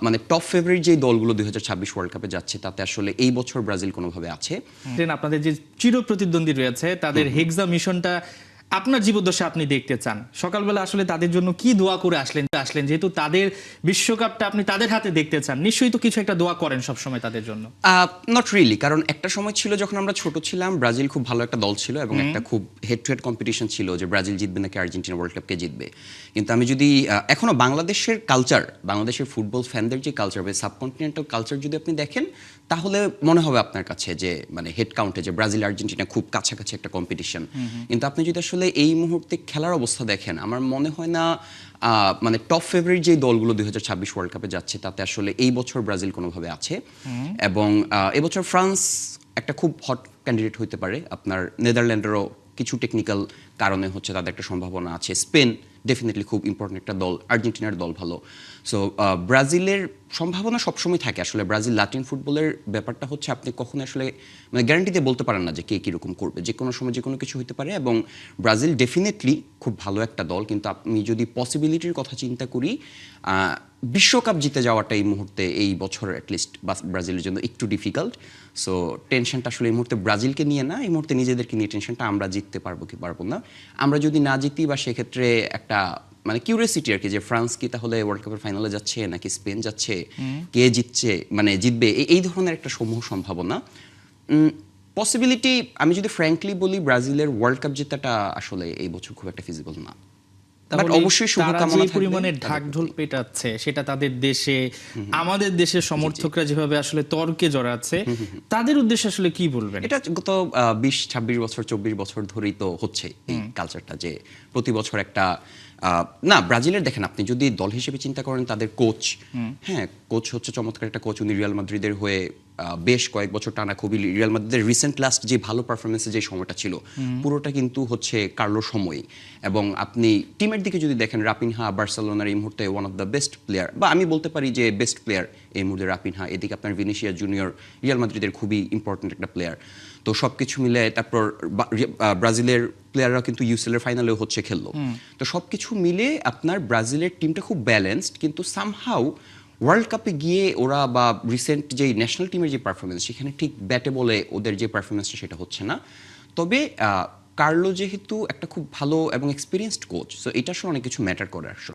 মানে top favourite যে দলগুলো 2026 ওয়ার্ল্ড কাপে যাচ্ছে তাতে আসলে এই বছর ব্রাজিল কোনোভাবে আছে। আপনাদের যে চির প্রতিদ্বন্দ্বী রয়েছে তাদের হেক্সা মিশনটা আপনার জীবদ্দশা আপনি দেখতে চান, সকালবেলা আসলে তাদের জন্য কি দোয়া করে আসলেন যেহেতু তাদের বিশ্বকাপটা আপনি তাদের হাতে দেখতে চান, নিশ্চয়ই তো কিছু একটা দোয়া করেন সবসময় তাদের জন্য। নট রিয়েলি, কারণ একটা সময় ছিল যখন আমরা ছোট ছিলাম, ব্রাজিল খুব ভালো একটা দল ছিল এবং একটা খুব হেড টু হেড কম্পিটিশন ছিল যে ব্রাজিল জিতবে নাকি আর্জেন্টিনা ওয়ার্ল্ড কাপকে জিতবে। কিন্তু আমি যদি এখনো বাংলাদেশের কালচার, বাংলাদেশের ফুটবল ফ্যানদের যে কালচার বা সাবকন্টিনেন্টাল কালচার যদি আপনি দেখেন, তাহলে মনে হবে আপনার কাছে যে মানে হেড কাউন্টে যে ব্রাজিল আর্জেন্টিনা খুব কাছাকাছি একটা কম্পিটিশন। কিন্তু আপনি যদি আসলে এই মুহূর্তে খেলার অবস্থা দেখেন, আমার মনে হয় না মানে টপ ফেভারিট যে দলগুলো 2026 ওয়ার্ল্ড কাপে যাচ্ছে তাতে আসলে এই বছর ব্রাজিল কোনোভাবে আছে। এবং এবছর ফ্রান্স একটা খুব হট ক্যান্ডিডেট হইতে পারে, আপনার নেদারল্যান্ডেরও কিছু টেকনিক্যাল কারণে হচ্ছে তাদের একটা সম্ভাবনা আছে, স্পেন ডেফিনেটলি খুব ইম্পর্টেন্ট একটা দল, আর্জেন্টিনার দল ভালো। সো ব্রাজিলের সম্ভাবনা সবসময় থাকে। আসলে ব্রাজিল লাতিন ফুটবলের ব্যাপারটা হচ্ছে আপনি কখনো আসলে মানে গ্যারান্টি দিয়ে বলতে পারেন না যে কে কীরকম করবে, যে কোনো সময় যে কোনো কিছু হতে পারে। এবং ব্রাজিল ডেফিনেটলি খুব ভালো একটা দল, কিন্তু আপনি যদি পসিবিলিটির কথা চিন্তা করি, বিশ্বকাপ জিতে যাওয়াটা এই মুহূর্তে এই বছর অ্যাটলিস্ট ব্রাজিলের জন্য একটু ডিফিকাল্ট। সো টেনশনটা আসলে এই মুহূর্তে ব্রাজিলকে নিয়ে না, এই মুহূর্তে নিজেদেরকে নিয়ে টেনশনটা, আমরা জিততে পারবো কি পারবো না। আমরা যদি না জিতি বা সেক্ষেত্রে একটা মানে কিউরিয়াসিটি আর কি, যে ফ্রান্স কি তাহলে ওয়ার্ল্ড কাপের ফাইনালে যাচ্ছে নাকি স্পেন যাচ্ছে, কে জিতছে মানে জিতবে, এই ধরনের একটা সমূহ সম্ভাবনা। পসিবিলিটি আমি যদি ফ্র্যাঙ্কলি বলি, ব্রাজিলের ওয়ার্ল্ড কাপ জেতাটা আসলে এই বছর খুব একটা ফিজিবল না। বাট অবশ্যই শুভকামনা থাকবে। পরিমাণে ঢাকঢোল পেটাচ্ছে সেটা তাদের দেশে, আমাদের দেশের সমর্থকরা যেভাবে আসলে তর্কে জড়াচ্ছে, তাদের উদ্দেশ্যে আসলে কি বলবেন? এটা গত 20-26 বছর 24 বছর ধরেই তো হচ্ছে এই কালচারটা, যে প্রতি বছর একটা না, ব্রাজিলের দেখেন আপনি যদি দল হিসেবে চিন্তা করেন, তাদের কোচ, হ্যাঁ কোচ হচ্ছে চমৎকার একটা কোচ। উনি রিয়াল মাদ্রিদের হয়ে বেশ কয়েক বছর টানা খুবই, রিয়াল মাদ্রিদের রিসেন্ট লাস্ট যে ভালো পারফরমেন্সের যে সময়টা ছিল পুরোটা কিন্তু হচ্ছে কার্লোর সময়। এবং আপনি টিমের দিকে যদি দেখেন, রাপিনহা বার্সেলোনার এই মুহূর্তে one of the best player, বা আমি বলতে পারি যে বেস্ট প্লেয়ার এই মুহূর্তে রাপিনহা। এদিকে আপনার ভিনিসিয়াস জুনিয়র রিয়াল মাদ্রিদের খুবই ইম্পর্টেন্ট একটা প্লেয়ার। তো সব কিছু মিলে তারপর ব্রাজিলের প্লেয়াররা কিন্তু ইউসিএল এর ফাইনালেও হচ্ছে খেললো। তো সব কিছু মিলে আপনার ব্রাজিলের টিমটা খুব ব্যালেন্সড, কিন্তু সামহাউ ওয়ার্ল্ড কাপে গিয়ে ওরা বা রিসেন্ট যে ন্যাশনাল টিমের যে পারফরমেন্স, সেখানে ঠিক ব্যাটে বলে ওদের যে পারফরমেন্সটা সেটা হচ্ছে না। তবে কার্লো যেহেতু একটা খুব ভালো এবং এক্সপিরিয়েন্সড কোচ, সো এটা আসলে অনেক কিছু ম্যাটার করে আসলে।